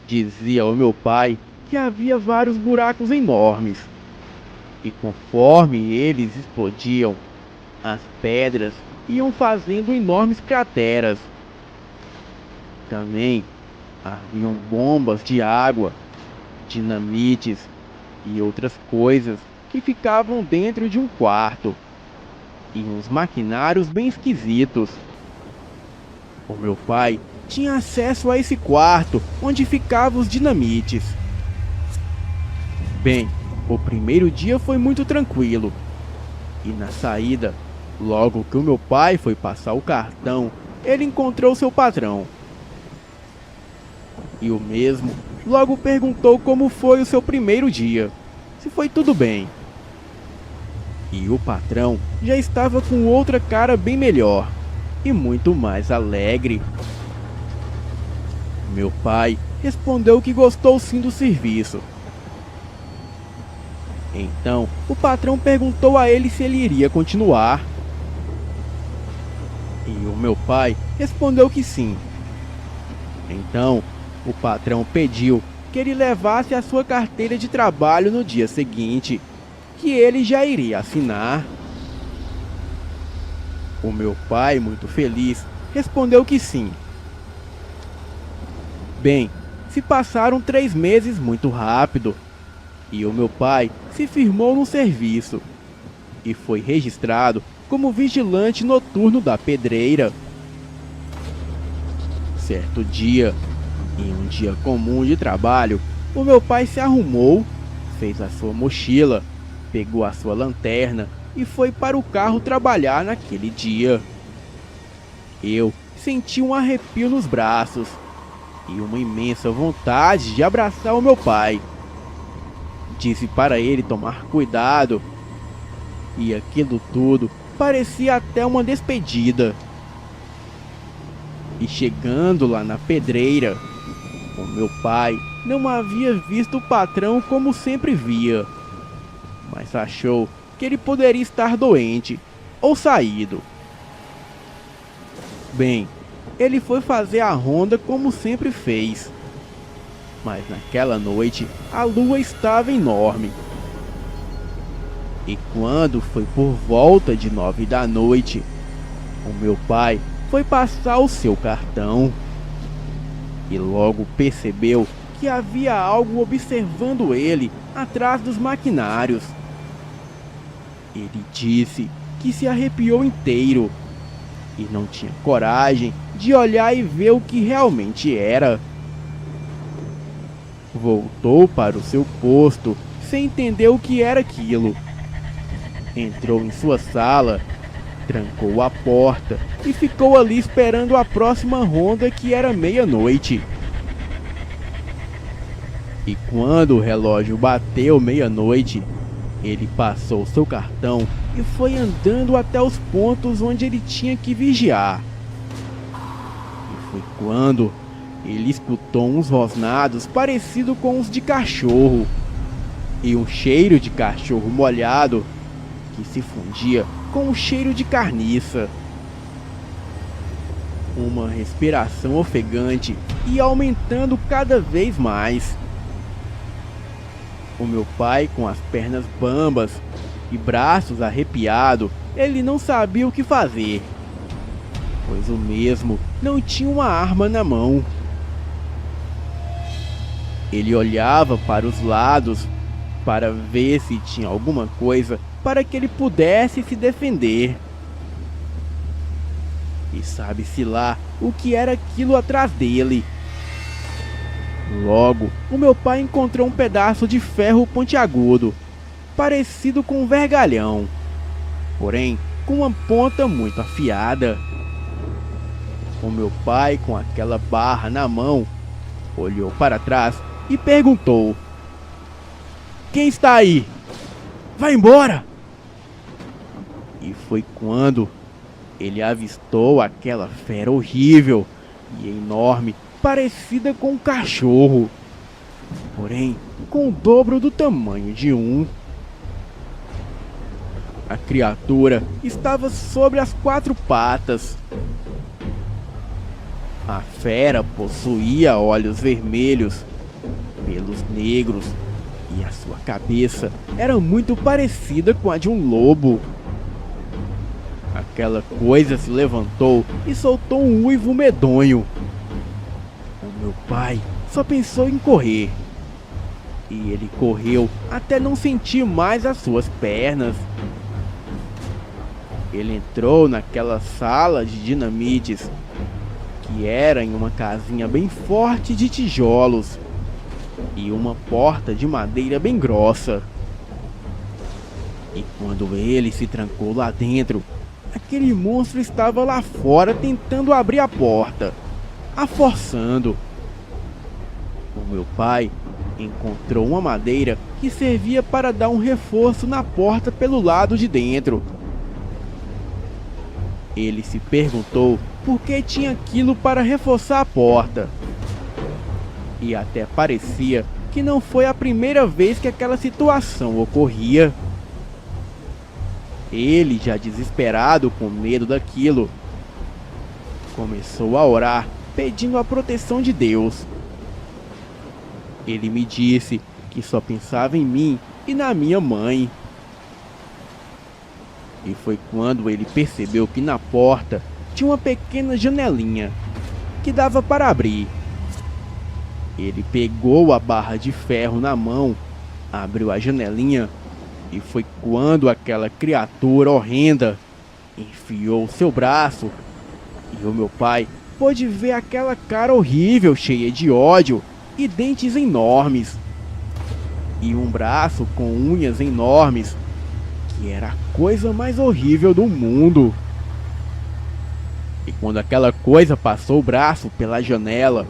Dizia ao meu pai que havia vários buracos enormes, e conforme eles explodiam, as pedras iam fazendo enormes crateras. Também haviam bombas de água, dinamites e outras coisas que ficavam dentro de um quarto, e uns maquinários bem esquisitos. O meu pai tinha acesso a esse quarto onde ficavam os dinamites. Bem, o primeiro dia foi muito tranquilo. E na saída, logo que o meu pai foi passar o cartão, ele encontrou seu patrão. E o mesmo logo perguntou como foi o seu primeiro dia, se foi tudo bem. E o patrão já estava com outra cara bem melhor e muito mais alegre. Meu pai respondeu que gostou sim do serviço. Então, o patrão perguntou a ele se ele iria continuar. E o meu pai respondeu que sim. Então, o patrão pediu que ele levasse a sua carteira de trabalho no dia seguinte, que ele já iria assinar. O meu pai, muito feliz, respondeu que sim. Bem, se passaram 3 meses muito rápido, e o meu pai se firmou no serviço e foi registrado como vigilante noturno da pedreira. Certo dia, em um dia comum de trabalho, o meu pai se arrumou, fez a sua mochila, pegou a sua lanterna e foi para o carro trabalhar naquele dia. Eu senti um arrepio nos braços e uma imensa vontade de abraçar o meu pai. Disse para ele tomar cuidado, e aquilo tudo parecia até uma despedida. E chegando lá na pedreira, o meu pai não havia visto o patrão como sempre via, mas achou que ele poderia estar doente ou saído. Bem, ele foi fazer a ronda como sempre fez. Mas naquela noite a lua estava enorme. E quando foi por volta de 9 da noite, o meu pai foi passar o seu cartão. E logo percebeu que havia algo observando ele atrás dos maquinários. Ele disse que se arrepiou inteiro e não tinha coragem de olhar e ver o que realmente era. Voltou para o seu posto sem entender o que era aquilo. Entrou em sua sala, trancou a porta e ficou ali esperando a próxima ronda, que era meia-noite. E quando o relógio bateu meia-noite, ele passou seu cartão e foi andando até os pontos onde ele tinha que vigiar. foi quando ele escutou uns rosnados parecidos com os de cachorro e um cheiro de cachorro molhado que se fundia com o cheiro de carniça. Uma respiração ofegante ia aumentando cada vez mais. O meu pai, com as pernas bambas e braços arrepiados, ele não sabia o que fazer, pois o mesmo não tinha uma arma na mão. Ele olhava para os lados para ver se tinha alguma coisa para que ele pudesse se defender. E sabe-se lá o que era aquilo atrás dele. Logo, o meu pai encontrou um pedaço de ferro pontiagudo, parecido com um vergalhão, porém com uma ponta muito afiada. O meu pai, com aquela barra na mão, olhou para trás e perguntou: "Quem está aí? Vai embora!" E foi quando ele avistou aquela fera horrível e enorme, parecida com um cachorro, porém com o dobro do tamanho de um. A criatura estava sobre as 4 patas. A fera possuía olhos vermelhos, pelos negros, e a sua cabeça era muito parecida com a de um lobo. Aquela coisa se levantou e soltou um uivo medonho. O meu pai só pensou em correr. E ele correu até não sentir mais as suas pernas. Ele entrou naquela sala de dinamites, que era em uma casinha bem forte de tijolos e uma porta de madeira bem grossa. E quando ele se trancou lá dentro, aquele monstro estava lá fora tentando abrir a porta, a forçando. O meu pai encontrou uma madeira que servia para dar um reforço na porta pelo lado de dentro. Ele se perguntou por que tinha aquilo para reforçar a porta. E até parecia que não foi a primeira vez que aquela situação ocorria. Ele, já desesperado com medo daquilo, começou a orar pedindo a proteção de Deus. Ele me disse que só pensava em mim e na minha mãe. E foi quando ele percebeu que na porta tinha uma pequena janelinha que dava para abrir. Ele pegou a barra de ferro na mão, abriu a janelinha e foi quando aquela criatura horrenda enfiou seu braço e o meu pai pôde ver aquela cara horrível cheia de ódio e dentes enormes e um braço com unhas enormes, que era a coisa mais horrível do mundo. E quando aquela coisa passou o braço pela janela,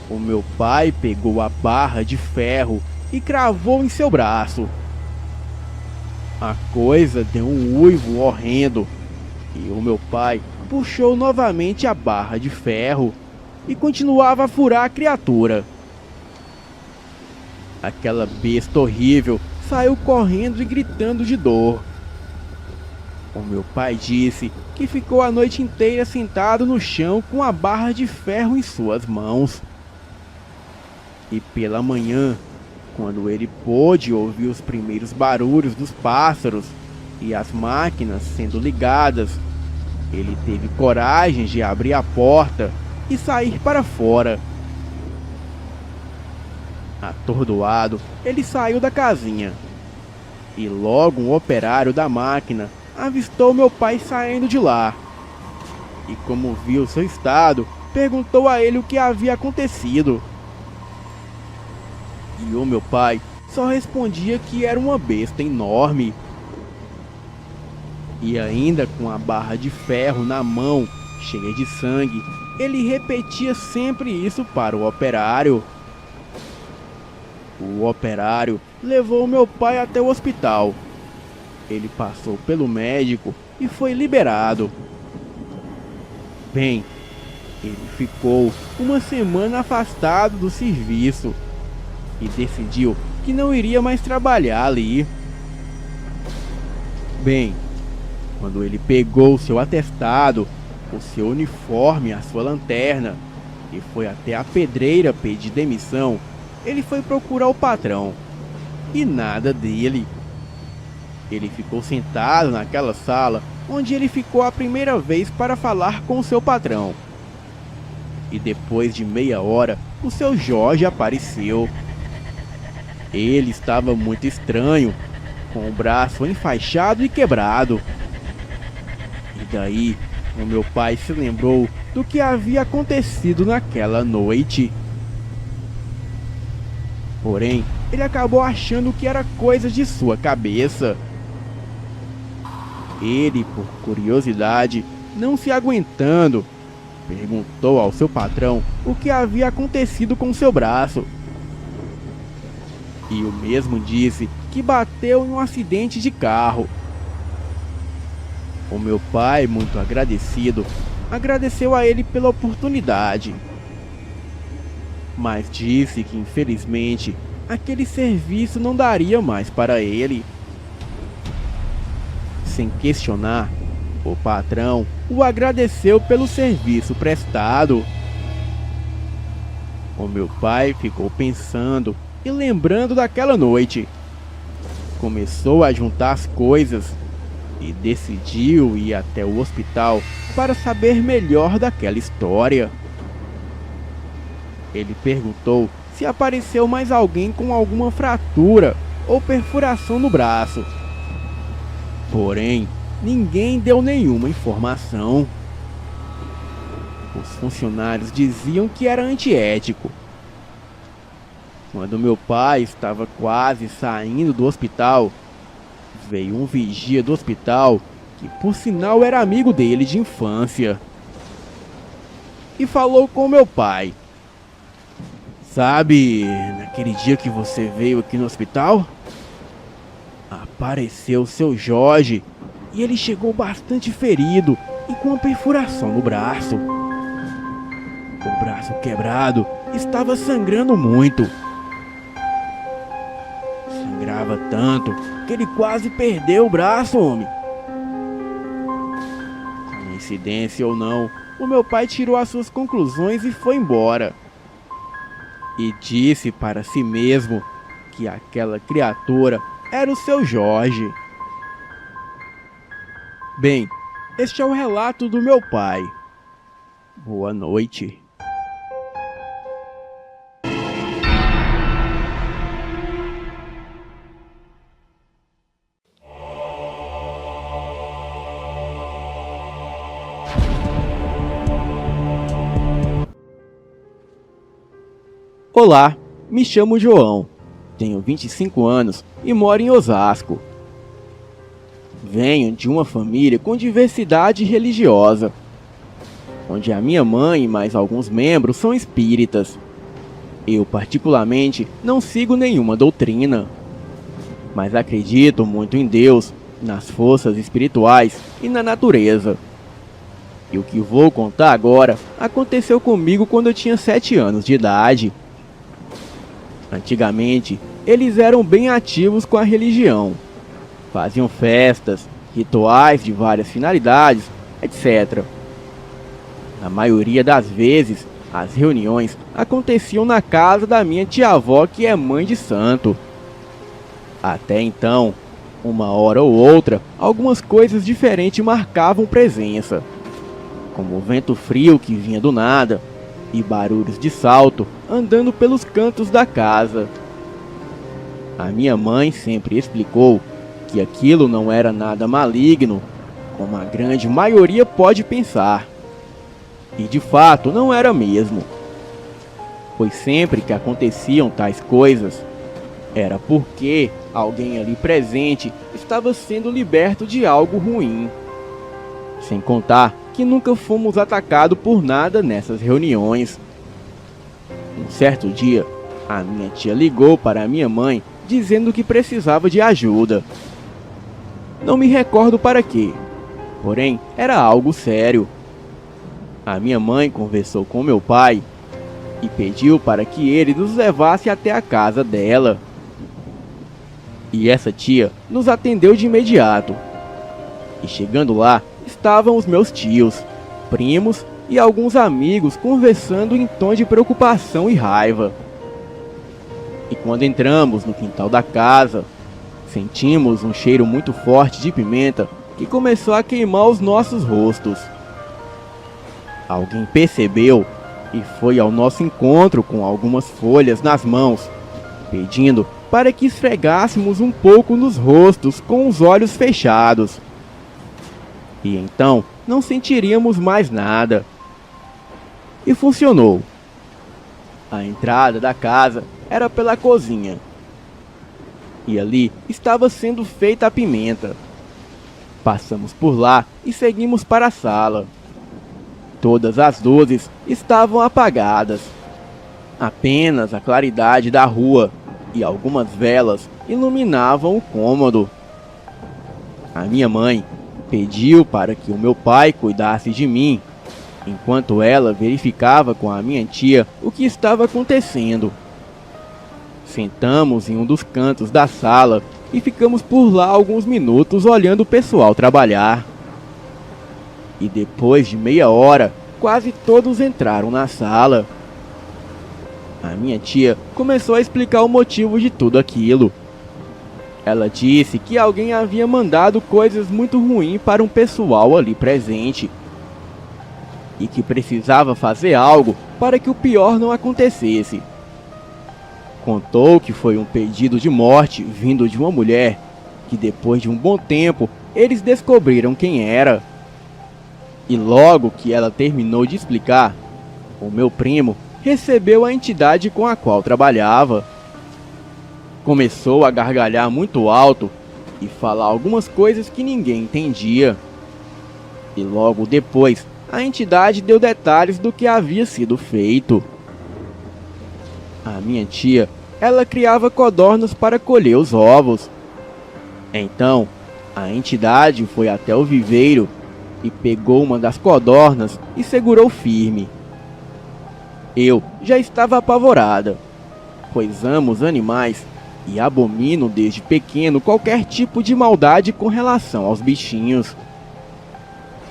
o meu pai pegou a barra de ferro e cravou em seu braço. A coisa deu um uivo horrendo e o meu pai puxou novamente a barra de ferro e continuava a furar a criatura. Aquela besta horrível saiu correndo e gritando de dor. O meu pai disse que ficou a noite inteira sentado no chão com a barra de ferro em suas mãos. E pela manhã, quando ele pôde ouvir os primeiros barulhos dos pássaros e as máquinas sendo ligadas, ele teve coragem de abrir a porta e sair para fora. Atordoado, ele saiu da casinha. E logo um operário da máquina avistou meu pai saindo de lá. E como viu seu estado, perguntou a ele o que havia acontecido. E o meu pai só respondia que era uma besta enorme. E ainda com a barra de ferro na mão, cheia de sangue, ele repetia sempre isso para o operário. O operário levou meu pai até o hospital. Ele passou pelo médico e foi liberado. Bem, Ele ficou uma semana afastado do serviço e decidiu que não iria mais trabalhar ali. Bem, quando ele pegou seu atestado, o seu uniforme e a sua lanterna e foi até a pedreira pedir demissão, ele foi procurar o patrão e nada dele. Ele ficou sentado naquela sala onde ele ficou a primeira vez para falar com seu patrão. E depois de meia hora, o seu Jorge apareceu. Ele estava muito estranho, com o braço enfaixado e quebrado. E daí, o meu pai se lembrou do que havia acontecido naquela noite. Porém, ele acabou achando que era coisa de sua cabeça. Ele, por curiosidade, não se aguentando, perguntou ao seu patrão o que havia acontecido com seu braço. E o mesmo disse que bateu em um acidente de carro. O meu pai, muito agradecido, agradeceu a ele pela oportunidade, mas disse que infelizmente aquele serviço não daria mais para ele. Sem questionar, o patrão o agradeceu pelo serviço prestado. O meu pai ficou pensando e lembrando daquela noite. Começou a juntar as coisas e decidiu ir até o hospital para saber melhor daquela história. Ele perguntou se apareceu mais alguém com alguma fratura ou perfuração no braço. Porém, ninguém deu nenhuma informação. Os funcionários diziam que era antiético. Quando meu pai estava quase saindo do hospital, veio um vigia do hospital, que por sinal era amigo dele de infância, e falou com meu pai. Sabe, naquele dia que você veio aqui no hospital, apareceu o seu Jorge e ele chegou bastante ferido e com uma perfuração no braço. O braço quebrado estava sangrando muito. Sangrava tanto que ele quase perdeu o braço, homem. Coincidência ou não, o meu pai tirou as suas conclusões e foi embora. E disse para si mesmo que aquela criatura era o seu Jorge. Bem, este é o relato do meu pai. Boa noite. Olá, me chamo João, tenho 25 anos e moro em Osasco. Venho de uma família com diversidade religiosa, onde a minha mãe e mais alguns membros são espíritas. Eu, particularmente, não sigo nenhuma doutrina, mas acredito muito em Deus, nas forças espirituais e na natureza. E o que vou contar agora aconteceu comigo quando eu tinha 7 anos de idade. Antigamente, eles eram bem ativos com a religião. Faziam festas, rituais de várias finalidades, etc. Na maioria das vezes, as reuniões aconteciam na casa da minha tia-avó, que é mãe de santo. Até então, uma hora ou outra, algumas coisas diferentes marcavam presença, como o vento frio que vinha do nada, e barulhos de salto andando pelos cantos da casa. A minha mãe sempre explicou que aquilo não era nada maligno, como a grande maioria pode pensar. E de fato não era mesmo, pois sempre que aconteciam tais coisas, era porque alguém ali presente estava sendo liberto de algo ruim. Sem contar que nunca fomos atacados por nada nessas reuniões. Um certo dia, a minha tia ligou para a minha mãe dizendo que precisava de ajuda. Não me recordo para quê, porém era algo sério. A minha mãe conversou com meu pai e pediu para que ele nos levasse até a casa dela. E essa tia nos atendeu de imediato. E chegando lá, estavam os meus tios, primos e alguns amigos conversando em tom de preocupação e raiva. E quando entramos no quintal da casa, sentimos um cheiro muito forte de pimenta que começou a queimar os nossos rostos. Alguém percebeu e foi ao nosso encontro com algumas folhas nas mãos, pedindo para que esfregássemos um pouco nos rostos com os olhos fechados. E então não sentiríamos mais nada. E funcionou. A entrada da casa era pela cozinha. E ali estava sendo feita a pimenta. Passamos por lá e seguimos para a sala. Todas as luzes estavam apagadas. Apenas a claridade da rua e algumas velas iluminavam o cômodo. A minha mãe pediu para que o meu pai cuidasse de mim, enquanto ela verificava com a minha tia o que estava acontecendo. Sentamos em um dos cantos da sala e ficamos por lá alguns minutos olhando o pessoal trabalhar. E depois de meia hora, quase todos entraram na sala. A minha tia começou a explicar o motivo de tudo aquilo. Ela disse que alguém havia mandado coisas muito ruins para um pessoal ali presente e que precisava fazer algo para que o pior não acontecesse. Contou que foi um pedido de morte vindo de uma mulher que depois de um bom tempo eles descobriram quem era. E logo que ela terminou de explicar, o meu primo recebeu a entidade com a qual trabalhava. Começou a gargalhar muito alto e falar algumas coisas que ninguém entendia. E logo depois, a entidade deu detalhes do que havia sido feito. A minha tia, ela criava codornas para colher os ovos. Então, a entidade foi até o viveiro e pegou uma das codornas e segurou firme. Eu já estava apavorada, pois amo os animais e abomino desde pequeno qualquer tipo de maldade com relação aos bichinhos.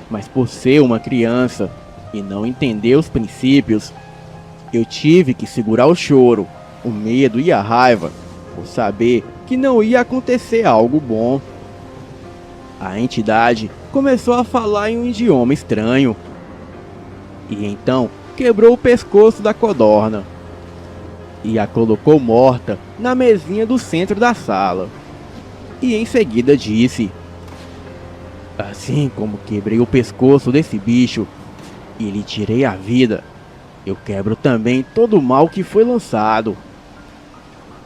Mas por ser uma criança e não entender os princípios, eu tive que segurar o choro, o medo e a raiva, por saber que não ia acontecer algo bom. A entidade começou a falar em um idioma estranho. E então quebrou o pescoço da codorna e a colocou morta na mesinha do centro da sala. E em seguida disse: assim como quebrei o pescoço desse bicho e lhe tirei a vida, eu quebro também todo o mal que foi lançado.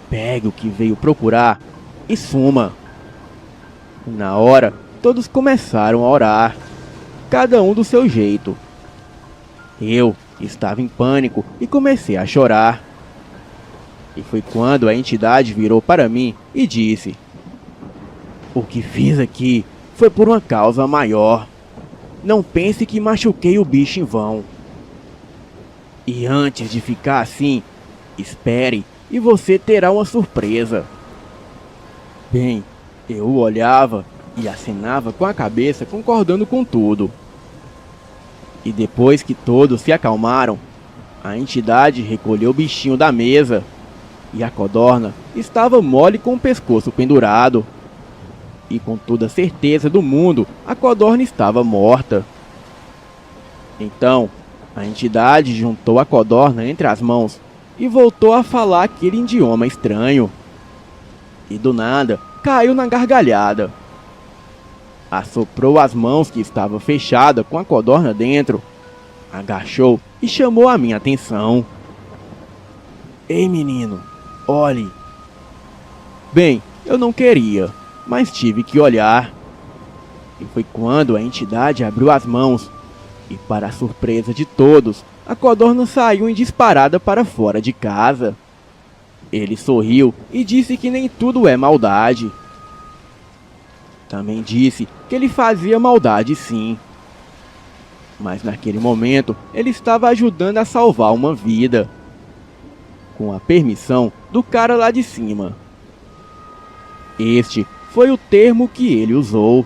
Pegue o que veio procurar e suma. Na hora, todos começaram a orar, cada um do seu jeito. Eu estava em pânico e comecei a chorar. E foi quando a entidade virou para mim e disse: o que fiz aqui foi por uma causa maior. Não pense que machuquei o bicho em vão. E antes de ficar assim, espere e você terá uma surpresa. Bem, eu o olhava e acenava com a cabeça, concordando com tudo. E depois que todos se acalmaram, a entidade recolheu o bichinho da mesa e a codorna estava mole com o pescoço pendurado. E com toda a certeza do mundo, a codorna estava morta. Então, a entidade juntou a codorna entre as mãos e voltou a falar aquele idioma estranho. E do nada, caiu na gargalhada. Assoprou as mãos que estavam fechadas com a codorna dentro, agachou e chamou a minha atenção. Ei, menino, olhe. Bem, eu não queria, mas tive que olhar. E foi quando a entidade abriu as mãos e, para a surpresa de todos, a codorna saiu em disparada para fora de casa. Ele sorriu e disse que nem tudo é maldade. Também disse que ele fazia maldade sim. mas naquele momento ele estava ajudando a salvar uma vida, com a permissão do cara lá de cima. Este foi o termo que ele usou.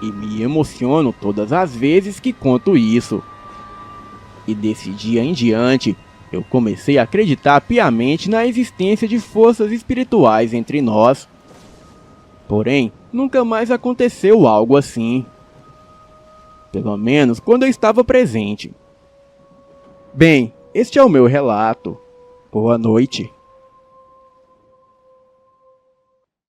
E me emociono todas as vezes que conto isso. E desse dia em diante, eu comecei a acreditar piamente na existência de forças espirituais entre nós. Porém, nunca mais aconteceu algo assim. Pelo menos quando eu estava presente. Bem, este é o meu relato. Boa noite.